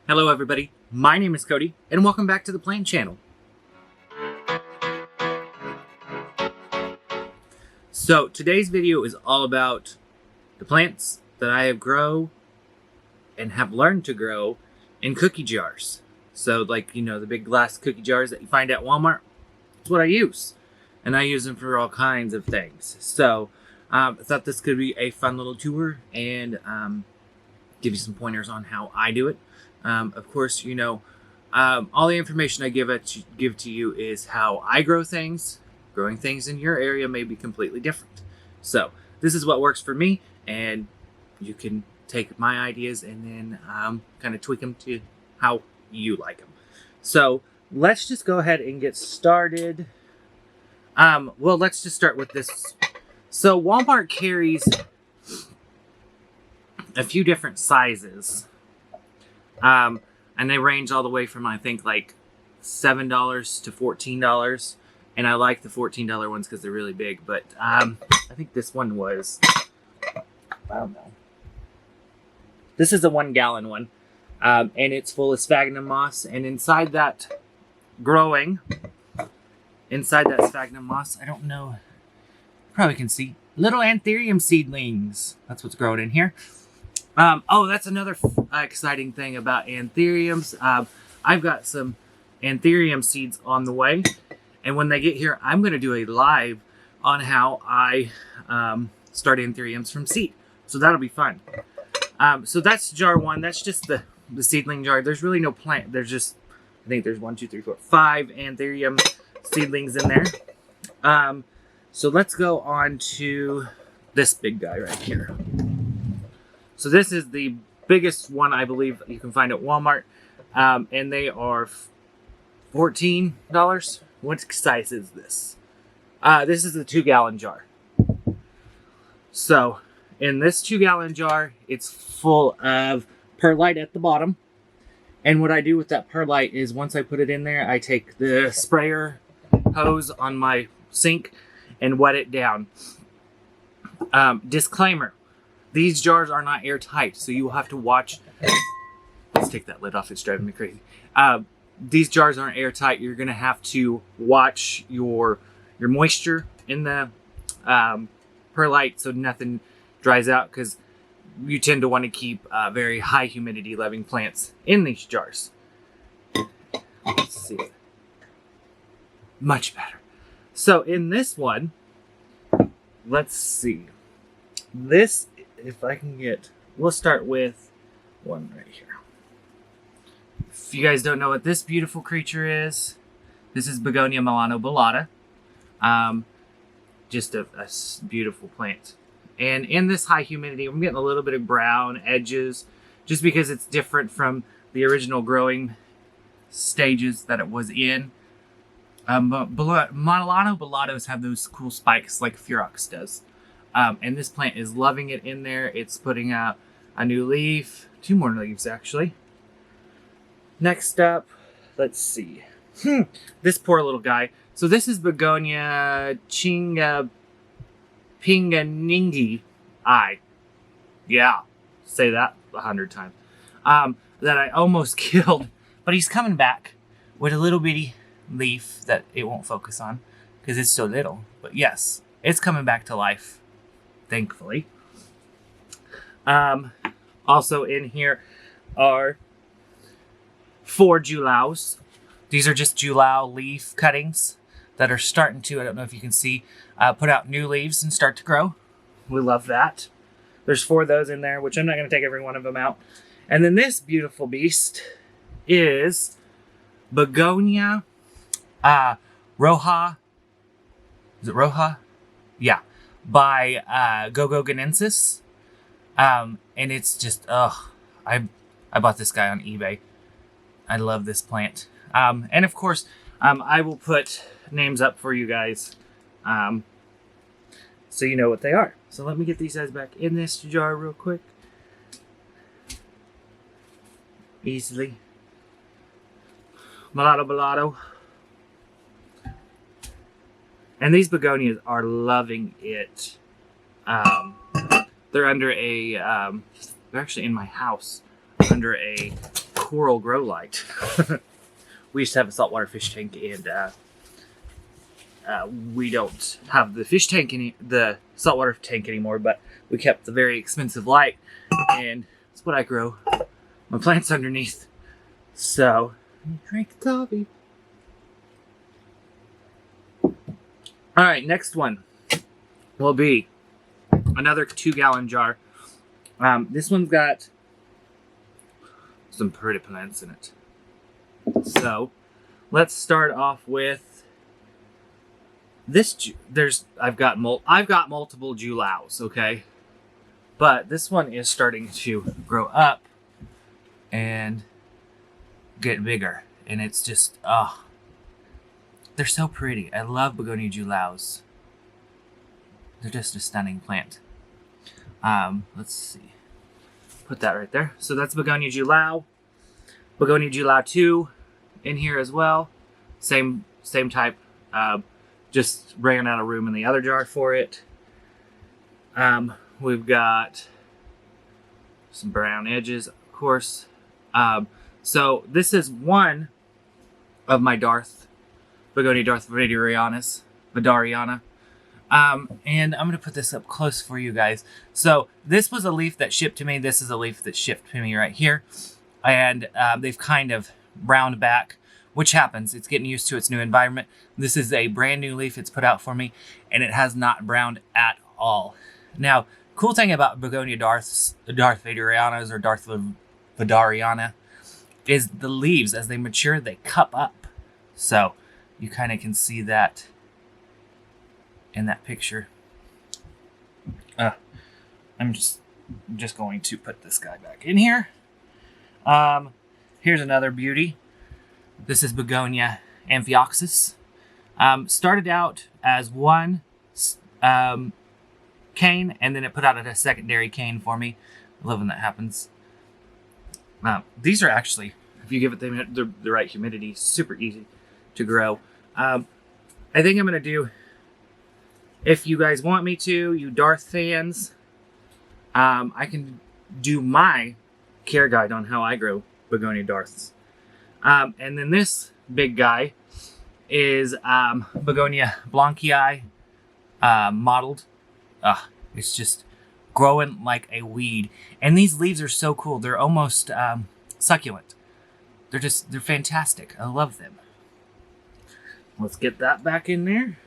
Hello everybody, my name is Cody, and welcome back to the Plant Channel. So today's video is all about the plants that I have grown and have learned to grow in cookie jars. So like, the big glass cookie jars that you find at Walmart, that's what I use. And I use them for all kinds of things. So I thought this could be a fun little tour and give you some pointers on how I do it. Of course, all the information I give to you is how I grow things. Growing things in your area may be completely different. So this is what works for me, and you can take my ideas and then kind of tweak them to how you like them. So let's just go ahead and get started. Well, let's just start with this. So Walmart carries a few different sizes. And they range all the way from, I think, like $7 to $14. And I like the $14 ones because they're really big. But I think this one was, I don't know. This is a 1 gallon one. And it's full of sphagnum moss. And inside that sphagnum moss, I don't know, probably can see little anthurium seedlings. That's what's growing in here. Oh, that's another exciting thing about anthuriums. I've got some anthurium seeds on the way. And when they get here, I'm going to do a live on how I start anthuriums from seed. So that'll be fun. So that's jar 1. That's just the seedling jar. There's really no plant. There's just, I think there's 1, 2, 3, 4, 5 anthurium seedlings in there. So let's go on to this big guy right here. So this is the biggest one I believe you can find at Walmart. And they are $14. What size is this? This is the 2 gallon jar. So in this 2 gallon jar, it's full of perlite at the bottom. And what I do with that perlite is once I put it in there, I take the sprayer hose on my sink and wet it down. Disclaimer. These jars are not airtight, so you will have to watch. Let's take that lid off. It's driving me crazy. These jars aren't airtight. You're going to have to watch your moisture in the perlite so nothing dries out, because you tend to want to keep very high humidity loving plants in these jars. Let's see. Much better. So in this one, let's see. This, if I can get, we'll start with one right here. If you guys don't know what this beautiful creature is, this is Begonia Milano Ballata. Just a beautiful plant. And in this high humidity, I'm getting a little bit of brown edges, just because it's different from the original growing stages that it was in. But Milano Ballatos have those cool spikes like Furox does. And this plant is loving it in there. It's putting out a new leaf. 2 more leaves, actually. Next up, let's see. This poor little guy. So this is Begonia Pinganingi. Yeah, say that 100 times. That I almost killed. But he's coming back with a little bitty leaf that it won't focus on because it's so little. But yes, it's coming back to life. Thankfully. Also in here are 4 Julaus. These are just Julau leaf cuttings that are starting to, I don't know if you can see, put out new leaves and start to grow. We love that. There's 4 of those in there, which I'm not going to take every one of them out. And then this beautiful beast is Begonia Roja. Is it Roja? Yeah. By Gogoganensis. And it's just, I bought this guy on eBay. I love this plant. And of course, I will put names up for you guys so you know what they are. So let me get these guys back in this jar real quick. Easily. Mulatto. And these begonias are loving it. They're under a, they're actually in my house under a coral grow light. We used to have a saltwater fish tank, and we don't have the the saltwater tank anymore, but we kept the very expensive light, and that's what I grow my plants underneath. So, drink the coffee. All right, next one will be another 2-gallon jar. This one's got some pretty plants in it. So, let's start off with this. I've got multiple Julaus, okay? But this one is starting to grow up and get bigger, and it's just they're so pretty. I love Begonia Julaus. They're just a stunning plant. Let's see. Put that right there. So that's Begonia Julau. Begonia Julau 2 in here as well. Same type. Just ran out of room in the other jar for it. We've got some brown edges, of course. So this is one of my Begonia Darth Vidariana. And I'm going to put this up close for you guys. So this was a leaf that shipped to me. This is a leaf that shipped to me right here. And they've kind of browned back, which happens. It's getting used to its new environment. This is a brand new leaf it's put out for me, and it has not browned at all. Now, cool thing about Begonia Darth Vidarianas or Darth Vidariana is the leaves, as they mature, they cup up. So you kind of can see that in that picture. I'm just going to put this guy back in here. Here's another beauty. This is Begonia Amphioxus. Started out as one cane, and then it put out a secondary cane for me. I love when that happens. These are actually, if you give it the right humidity, super easy to grow. I think I'm going to do, if you guys want me to, you Darth fans, I can do my care guide on how I grow Begonia Darths. And then this big guy is Begonia Blancii mottled. It's just growing like a weed. And these leaves are so cool. They're almost succulent. They're fantastic. I love them. Let's get that back in there.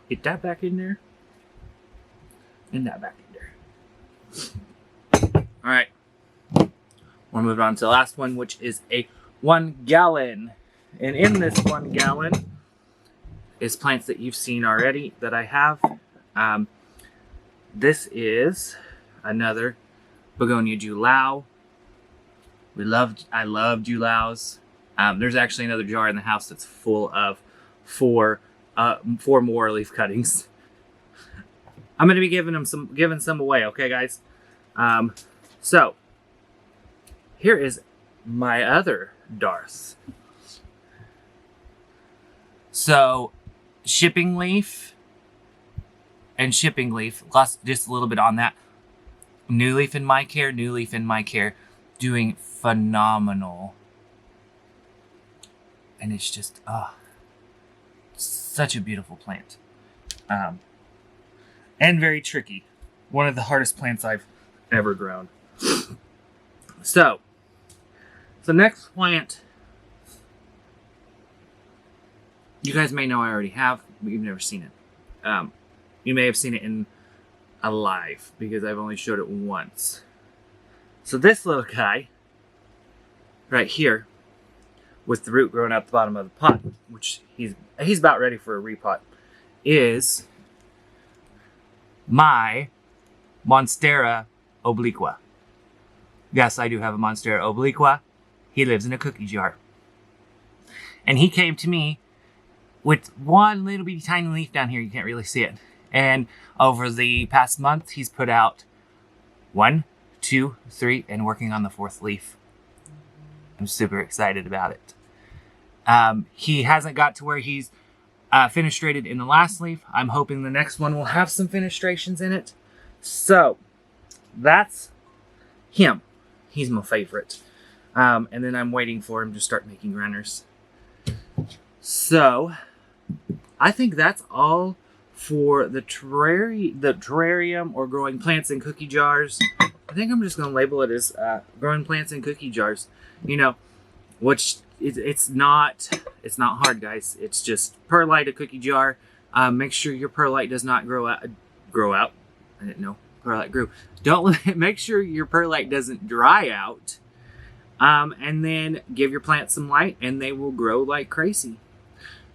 Get that back in there. And that back in there. All right. We'll move on to the last one, which is a 1 gallon. And in this 1 gallon is plants that you've seen already that I have. This is another Begonia Julau. I love Julaus. There's actually another jar in the house that's full of four more leaf cuttings. I'm going to be giving some away, okay, guys? So here is my other Darth. So shipping leaf and shipping leaf. Lost just a little bit on that. New leaf in my care. New leaf in my care. Doing phenomenal. And it's just such a beautiful plant. And very tricky. One of the hardest plants I've ever grown. So next plant, you guys may know I already have, but you've never seen it. You may have seen it in alive because I've only showed it once. So this little guy right here, with the root growing out the bottom of the pot, which he's about ready for a repot, is my Monstera obliqua. Yes, I do have a Monstera obliqua. He lives in a cookie jar. And he came to me with one little bitty tiny leaf down here. You can't really see it. And over the past month, he's put out 1, 2, 3, and working on the 4th leaf. I'm super excited about it. He hasn't got to where he's fenestrated in the last leaf. I'm hoping the next one will have some fenestrations in it. So, that's him. He's my favorite. And then I'm waiting for him to start making runners. So I think that's all for the terrarium or growing plants in cookie jars. I think I'm just going to label it as growing plants in cookie jars. You know, which it's not hard, guys. It's just perlite a cookie jar. Make sure your perlite does not grow out. I didn't know perlite grew. Make sure your perlite doesn't dry out. And then give your plants some light and they will grow like crazy.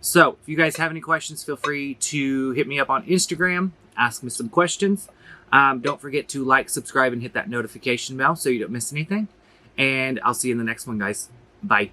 So if you guys have any questions, feel free to hit me up on Instagram, ask me some questions. Don't forget to like, subscribe, and hit that notification bell so you don't miss anything. And I'll see you in the next one, guys. Bye.